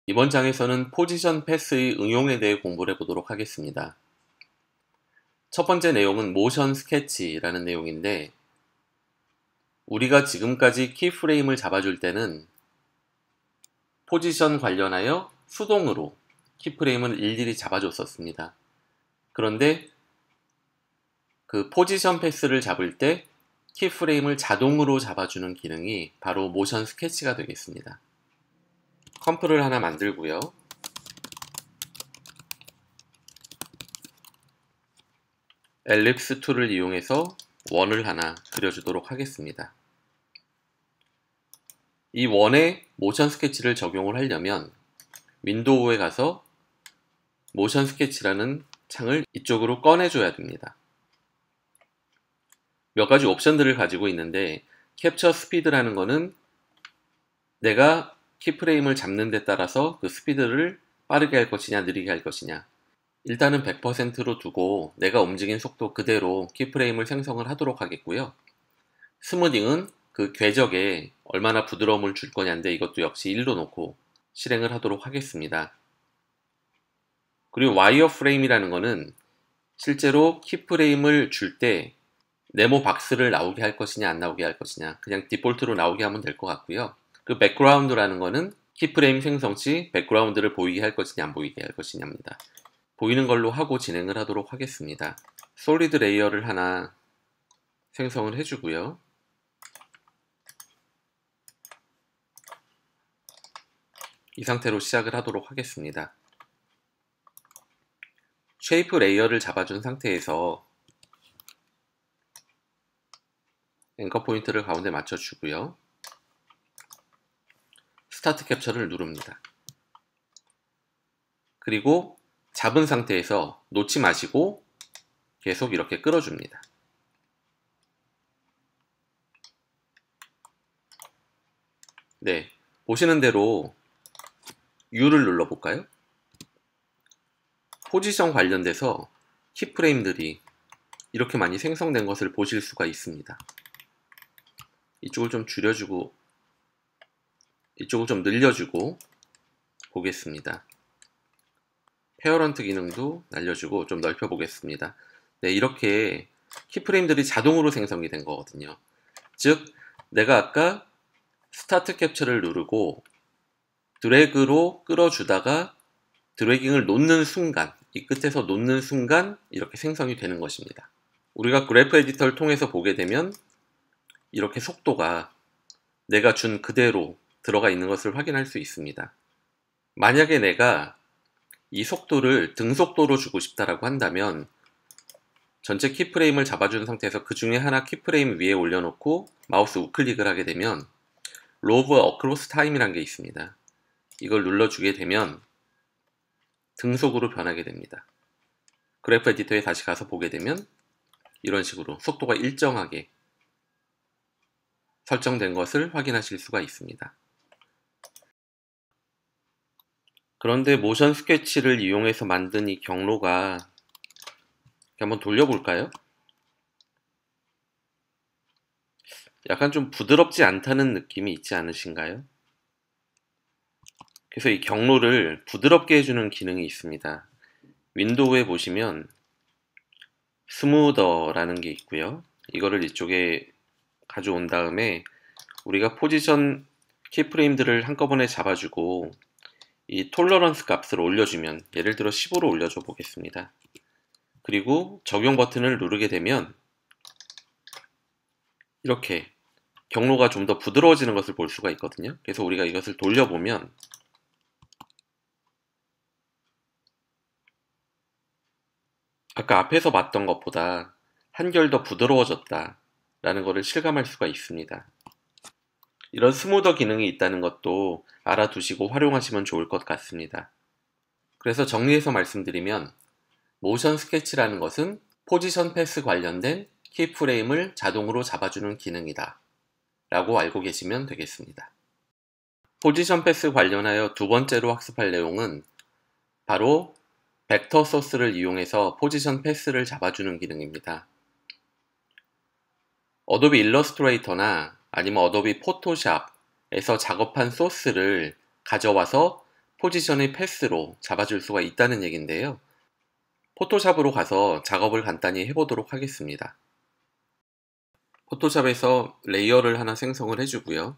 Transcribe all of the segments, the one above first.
이번 장에서는 포지션 패스의 응용에 대해 공부를 해보도록 하겠습니다. 첫 번째 내용은 모션 스케치라는 내용인데, 우리가 지금까지 키프레임을 잡아줄 때는 포지션 관련하여 수동으로 키프레임을 일일이 잡아줬었습니다. 그런데 그 포지션 패스를 잡을 때 키프레임을 자동으로 잡아주는 기능이 바로 모션 스케치가 되겠습니다. 컴프를 하나 만들고요. 엘립스 툴을 이용해서 원을 하나 그려주도록 하겠습니다. 이 원에 모션 스케치를 적용을 하려면 윈도우에 가서 모션 스케치라는 창을 이쪽으로 꺼내줘야 됩니다. 몇 가지 옵션들을 가지고 있는데, 캡처 스피드라는 거는 내가 키프레임을 잡는 데 따라서 그 스피드를 빠르게 할 것이냐 느리게 할 것이냐, 일단은 100%로 두고 내가 움직인 속도 그대로 키프레임을 생성을 하도록 하겠고요. 스무딩은 그 궤적에 얼마나 부드러움을 줄 거냐인데, 이것도 역시 1로 놓고 실행을 하도록 하겠습니다. 그리고 와이어 프레임이라는 거는 실제로 키프레임을 줄 때 네모 박스를 나오게 할 것이냐 안 나오게 할 것이냐, 그냥 디폴트로 나오게 하면 될 것 같고요. 그 백그라운드라는 거는 키프레임 생성 시 백그라운드를 보이게 할 것이냐 안 보이게 할 것이냐입니다. 보이는 걸로 하고 진행을 하도록 하겠습니다. 솔리드 레이어를 하나 생성을 해주고요. 이 상태로 시작을 하도록 하겠습니다. 쉐이프 레이어를 잡아준 상태에서 앵커 포인트를 가운데 맞춰주고요. 스타트 캡처를 누릅니다. 그리고 잡은 상태에서 놓지 마시고 계속 이렇게 끌어줍니다. 네, 보시는 대로 U를 눌러볼까요? 포지션 관련돼서 키프레임들이 이렇게 많이 생성된 것을 보실 수가 있습니다. 이쪽을 좀 줄여주고 이쪽을 좀 늘려주고 보겠습니다. 페어런트 기능도 날려주고 좀 넓혀 보겠습니다. 네, 이렇게 키프레임들이 자동으로 생성이 된 거거든요. 즉, 내가 아까 스타트 캡처를 누르고 드래그로 끌어주다가 드래깅을 놓는 순간, 이 끝에서 놓는 순간 이렇게 생성이 되는 것입니다. 우리가 그래프 에디터를 통해서 보게 되면 이렇게 속도가 내가 준 그대로 들어가 있는 것을 확인할 수 있습니다. 만약에 내가 이 속도를 등속도로 주고 싶다라고 한다면 전체 키프레임을 잡아준 상태에서 그 중에 하나 키프레임 위에 올려놓고 마우스 우클릭을 하게 되면 로브 어크로스 타임이라는 게 있습니다. 이걸 눌러주게 되면 등속으로 변하게 됩니다. 그래프 에디터에 다시 가서 보게 되면 이런 식으로 속도가 일정하게 설정된 것을 확인하실 수가 있습니다. 그런데 모션 스케치를 이용해서 만든 이 경로가 한번 돌려볼까요? 약간 좀 부드럽지 않다는 느낌이 있지 않으신가요? 그래서 이 경로를 부드럽게 해주는 기능이 있습니다. 윈도우에 보시면 스무더라는 게 있고요. 이거를 이쪽에 가져온 다음에 우리가 포지션 키프레임들을 한꺼번에 잡아주고 이 톨러런스 값을 올려주면, 예를 들어 15로 올려줘 보겠습니다. 그리고 적용 버튼을 누르게 되면 이렇게 경로가 좀 더 부드러워지는 것을 볼 수가 있거든요. 그래서 우리가 이것을 돌려보면 아까 앞에서 봤던 것보다 한결 더 부드러워졌다 라는 것을 실감할 수가 있습니다. 이런 스무더 기능이 있다는 것도 알아두시고 활용하시면 좋을 것 같습니다. 그래서 정리해서 말씀드리면, 모션 스케치라는 것은 포지션 패스 관련된 키프레임을 자동으로 잡아주는 기능이다 라고 알고 계시면 되겠습니다. 포지션 패스 관련하여 두 번째로 학습할 내용은 바로 벡터 소스를 이용해서 포지션 패스를 잡아주는 기능입니다. 어도비 일러스트레이터나 아니면 어도비 포토샵에서 작업한 소스를 가져와서 포지션의 패스로 잡아줄 수가 있다는 얘기인데요. 포토샵으로 가서 작업을 간단히 해보도록 하겠습니다. 포토샵에서 레이어를 하나 생성을 해주고요.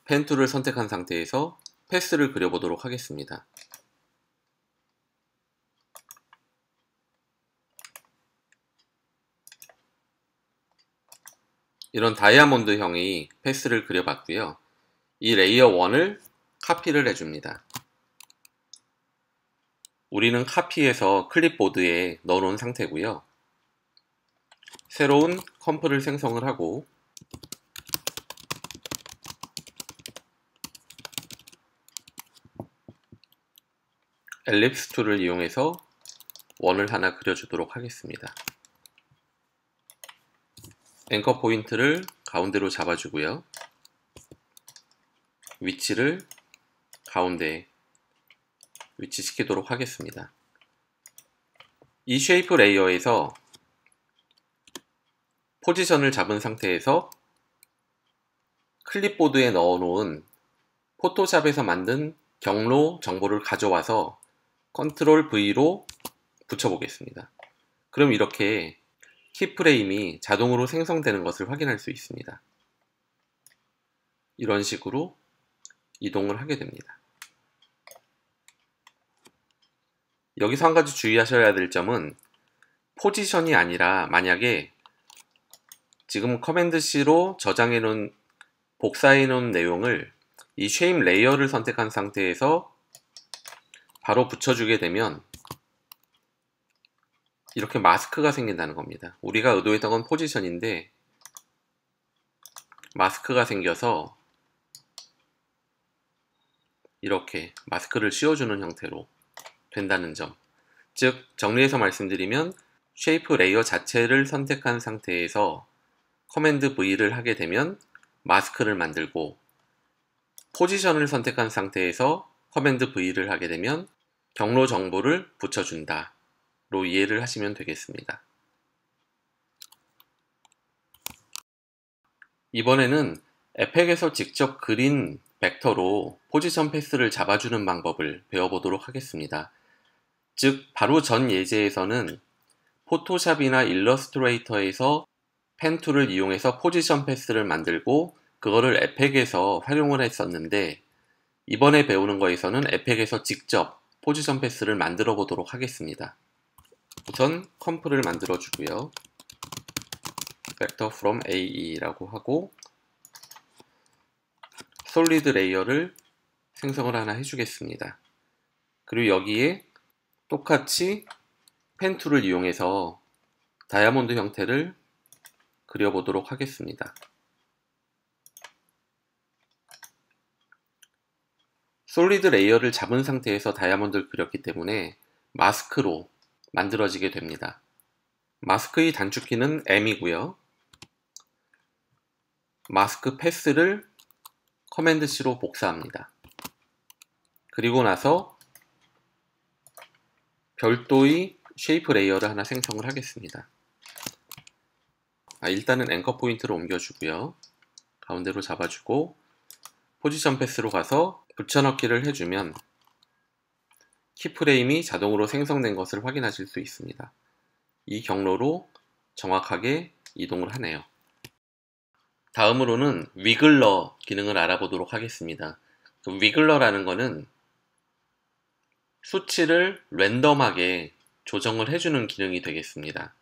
펜 툴을 선택한 상태에서 패스를 그려보도록 하겠습니다. 이런 다이아몬드형의 패스를 그려봤고요. 이 레이어 1을 카피를 해줍니다. 우리는 카피해서 클립보드에 넣어놓은 상태고요. 새로운 컴프를 생성을 하고 엘립스 툴을 이용해서 원을 하나 그려주도록 하겠습니다. 앵커 포인트를 가운데로 잡아주고요. 위치를 가운데에 위치시키도록 하겠습니다. 이 쉐이프 레이어에서 포지션을 잡은 상태에서 클립보드에 넣어놓은 포토샵에서 만든 경로 정보를 가져와서 컨트롤 V로 붙여보겠습니다. 그럼 이렇게 키프레임이 자동으로 생성되는 것을 확인할 수 있습니다. 이런 식으로 이동을 하게 됩니다. 여기서 한 가지 주의하셔야 될 점은 포지션이 아니라 만약에 지금 커맨드 C로 저장해 놓은 복사해 놓은 내용을 이 쉐입 레이어를 선택한 상태에서 바로 붙여주게 되면 이렇게 마스크가 생긴다는 겁니다. 우리가 의도했던 건 포지션인데 마스크가 생겨서 이렇게 마스크를 씌워주는 형태로 된다는 점. 즉 정리해서 말씀드리면 쉐이프 레이어 자체를 선택한 상태에서 커맨드 V를 하게 되면 마스크를 만들고 포지션을 선택한 상태에서 커맨드 V를 하게 되면 경로 정보를 붙여준다 로 이해를 하시면 되겠습니다. 이번에는 에펙에서 직접 그린 벡터로 포지션 패스를 잡아주는 방법을 배워보도록 하겠습니다. 즉 바로 전 예제에서는 포토샵이나 일러스트레이터에서 펜 툴을 이용해서 포지션 패스를 만들고 그거를 에펙에서 활용을 했었는데 이번에 배우는 거에서는 에펙에서 직접 포지션 패스를 만들어 보도록 하겠습니다. 우선 컴프를 만들어 주고요. vector from AE라고 하고 솔리드 레이어를 생성을 하나 해주겠습니다. 그리고 여기에 똑같이 펜 툴을 이용해서 다이아몬드 형태를 그려보도록 하겠습니다. 솔리드 레이어를 잡은 상태에서 다이아몬드를 그렸기 때문에 마스크로 만들어지게 됩니다. 마스크의 단축키는 M이고요. 마스크 패스를 커맨드 C로 복사합니다. 그리고 나서 별도의 쉐이프 레이어를 하나 생성을 하겠습니다. 일단은 앵커 포인트를 옮겨주고요. 가운데로 잡아주고 포지션 패스로 가서 붙여넣기를 해주면 키프레임이 자동으로 생성된 것을 확인하실 수 있습니다. 이 경로로 정확하게 이동을 하네요. 다음으로는 위글러 기능을 알아보도록 하겠습니다. 그 위글러라는 것은 수치를 랜덤하게 조정을 해주는 기능이 되겠습니다.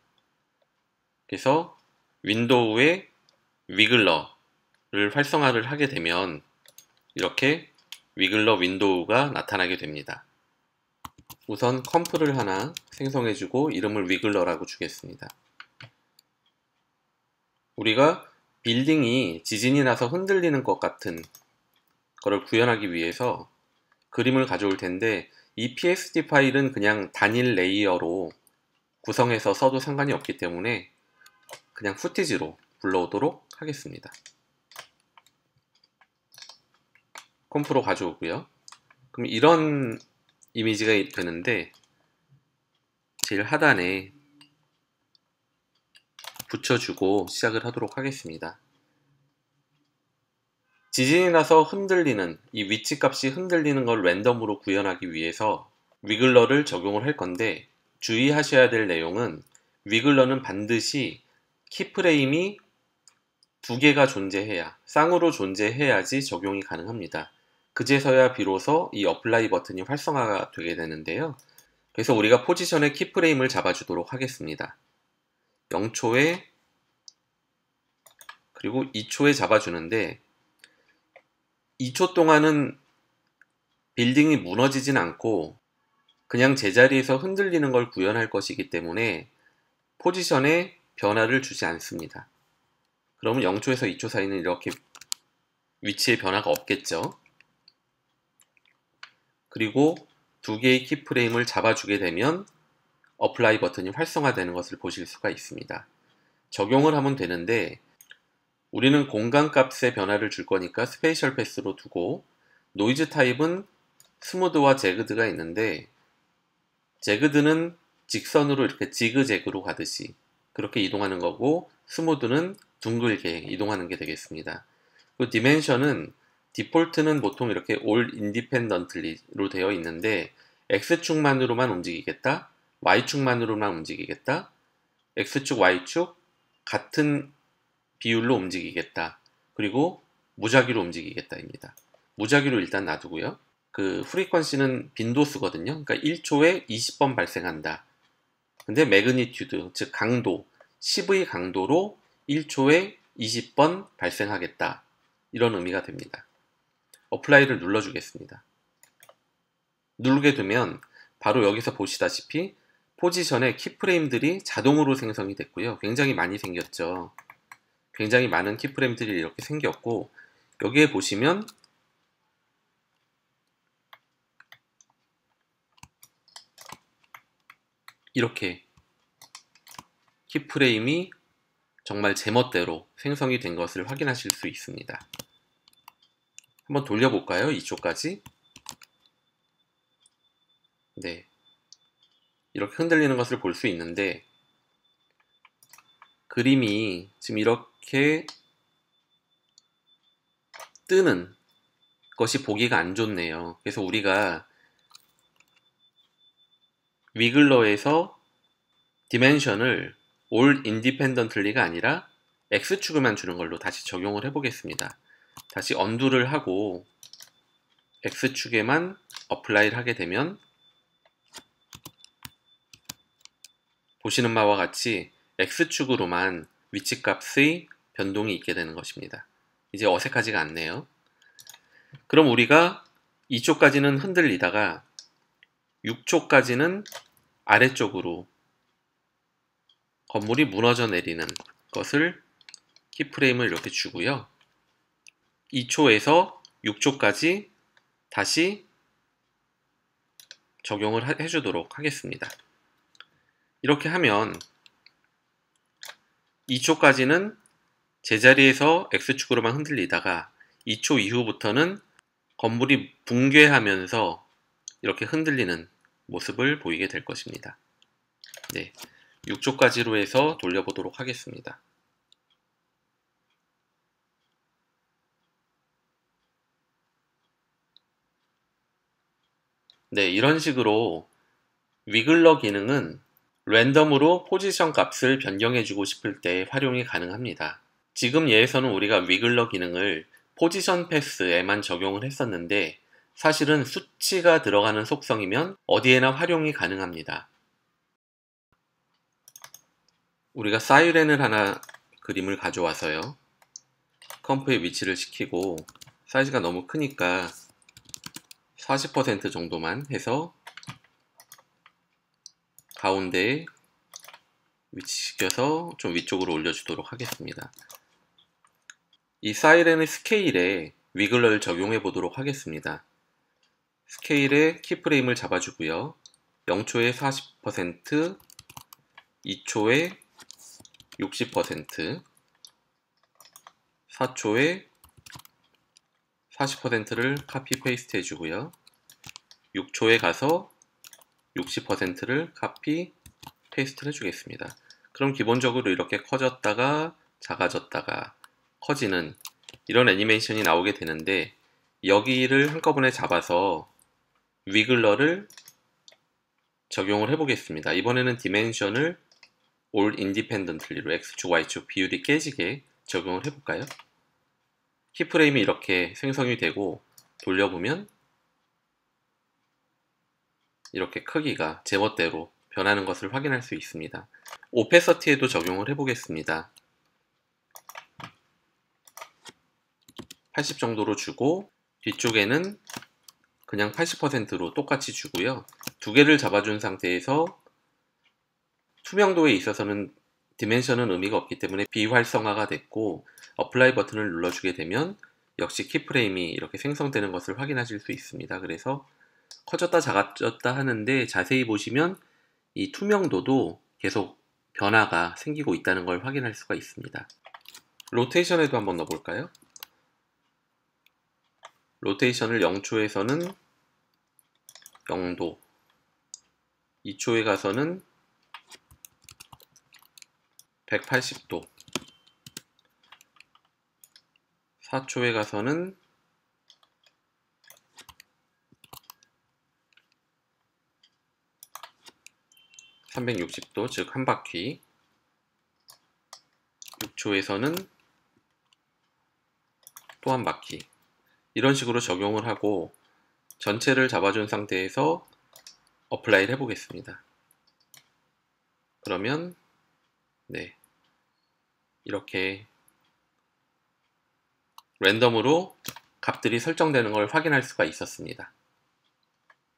그래서 윈도우에 위글러를 활성화를 하게 되면 이렇게 위글러 윈도우가 나타나게 됩니다. 우선 컴프를 하나 생성해주고 이름을 위글러라고 주겠습니다. 우리가 빌딩이 지진이 나서 흔들리는 것 같은 거를 구현하기 위해서 그림을 가져올 텐데 이 PSD 파일은 그냥 단일 레이어로 구성해서 써도 상관이 없기 때문에 그냥 후티지로 불러오도록 하겠습니다. 컴프로 가져오고요. 그럼 이런 이미지가 되는데 제일 하단에 붙여주고 시작을 하도록 하겠습니다. 지진이 나서 흔들리는 이 위치값이 흔들리는 걸 랜덤으로 구현하기 위해서 위글러를 적용을 할 건데, 주의하셔야 될 내용은 위글러는 반드시 키프레임이 두 개가 존재해야, 쌍으로 존재해야지 적용이 가능합니다. 그제서야 비로소 이 어플라이 버튼이 활성화가 되게 되는데요. 그래서 우리가 포지션에 키프레임을 잡아주도록 하겠습니다. 0초에 그리고 2초에 잡아주는데, 2초 동안은 빌딩이 무너지진 않고 그냥 제자리에서 흔들리는 걸 구현할 것이기 때문에 포지션에 변화를 주지 않습니다. 그러면 0초에서 2초 사이는 이렇게 위치의 변화가 없겠죠. 그리고 두 개의 키프레임을 잡아주게 되면 어플라이 버튼이 활성화되는 것을 보실 수가 있습니다. 적용을 하면 되는데, 우리는 공간값에 변화를 줄 거니까 스페이셜 패스로 두고, 노이즈 타입은 스무드와 제그드가 있는데, 제그드는 직선으로 이렇게 지그재그로 가듯이 그렇게 이동하는 거고, 스무드는 둥글게 이동하는 게 되겠습니다. 그 디멘션은 디폴트는 보통 이렇게 all independently로 되어 있는데, X축만으로만 움직이겠다, Y축만으로만 움직이겠다, X축, Y축 같은 비율로 움직이겠다, 그리고 무작위로 움직이겠다입니다. 무작위로 일단 놔두고요. 그 프리퀀시는 빈도수거든요. 그러니까 1초에 20번 발생한다. 근데 매그니튜드, 즉 강도, 10의 강도로 1초에 20번 발생하겠다. 이런 의미가 됩니다. 어플라이를 눌러주겠습니다. 누르게 되면 바로 여기서 보시다시피 포지션에 키프레임들이 자동으로 생성이 됐고요. 굉장히 많이 생겼죠. 굉장히 많은 키프레임들이 이렇게 생겼고, 여기에 보시면 이렇게 키프레임이 정말 제멋대로 생성이 된 것을 확인하실 수 있습니다. 한번 돌려볼까요? 이쪽까지. 네, 이렇게 흔들리는 것을 볼 수 있는데, 그림이 지금 이렇게 뜨는 것이 보기가 안 좋네요. 그래서 우리가 위글러에서 디멘션을 all independently가 아니라 X축에만 주는 걸로 다시 적용을 해보겠습니다. 다시 언두를 하고 X축에만 어플라이를 하게 되면 보시는 바와 같이 X축으로만 위치값의 변동이 있게 되는 것입니다. 이제 어색하지가 않네요. 그럼 우리가 2초까지는 흔들리다가 6초까지는 아래쪽으로 건물이 무너져 내리는 것을 키프레임을 이렇게 주고요. 2초에서 6초까지 다시 적용을 해주도록 하겠습니다. 이렇게 하면 2초까지는 제자리에서 X축으로만 흔들리다가 2초 이후부터는 건물이 붕괴하면서 이렇게 흔들리는 모습을 보이게 될 것입니다. 네, 6초까지로 해서 돌려보도록 하겠습니다. 네, 이런 식으로 위글러 기능은 랜덤으로 포지션 값을 변경해주고 싶을 때 활용이 가능합니다. 지금 예에서는 우리가 위글러 기능을 포지션 패스에만 적용을 했었는데, 사실은 수치가 들어가는 속성이면 어디에나 활용이 가능합니다. 우리가 사이렌을 하나 그림을 가져와서요, 컴프에 위치를 시키고 사이즈가 너무 크니까 40% 정도만 해서 가운데에 위치시켜서 좀 위쪽으로 올려주도록 하겠습니다. 이 사이렌의 스케일에 위글러를 적용해 보도록 하겠습니다. 스케일에 키프레임을 잡아주고요. 0초에 40%, 2초에 60%, 4초에 40%를 카피 페이스트 해주고요. 6초에 가서 60%를 카피 페이스트를 해주겠습니다. 그럼 기본적으로 이렇게 커졌다가 작아졌다가 커지는 이런 애니메이션이 나오게 되는데 여기를 한꺼번에 잡아서 위글러를 적용을 해보겠습니다. 이번에는 디멘션을 all independently로 X축, Y축 비율이 깨지게 적용을 해볼까요? 키프레임이 이렇게 생성이 되고 돌려보면 이렇게 크기가 제멋대로 변하는 것을 확인할 수 있습니다. 오페서티에도 적용을 해보겠습니다. 80 정도로 주고 뒤쪽에는 그냥 80%로 똑같이 주고요. 두 개를 잡아준 상태에서 투명도에 있어서는 디멘션은 의미가 없기 때문에 비활성화가 됐고 어플라이 버튼을 눌러주게 되면 역시 키프레임이 이렇게 생성되는 것을 확인하실 수 있습니다. 그래서 커졌다 작아졌다 하는데 자세히 보시면 이 투명도도 계속 변화가 생기고 있다는 걸 확인할 수가 있습니다. 로테이션에도 한번 넣어볼까요? 로테이션을 0초에서는 0도, 2초에 가서는 180도, 4초에 가서는 360도, 즉 한 바퀴, 6초에서는 또 한 바퀴, 이런 식으로 적용을 하고 전체를 잡아준 상태에서 어플라이를 해보겠습니다. 그러면 네, 이렇게 랜덤으로 값들이 설정되는 걸 확인할 수가 있었습니다.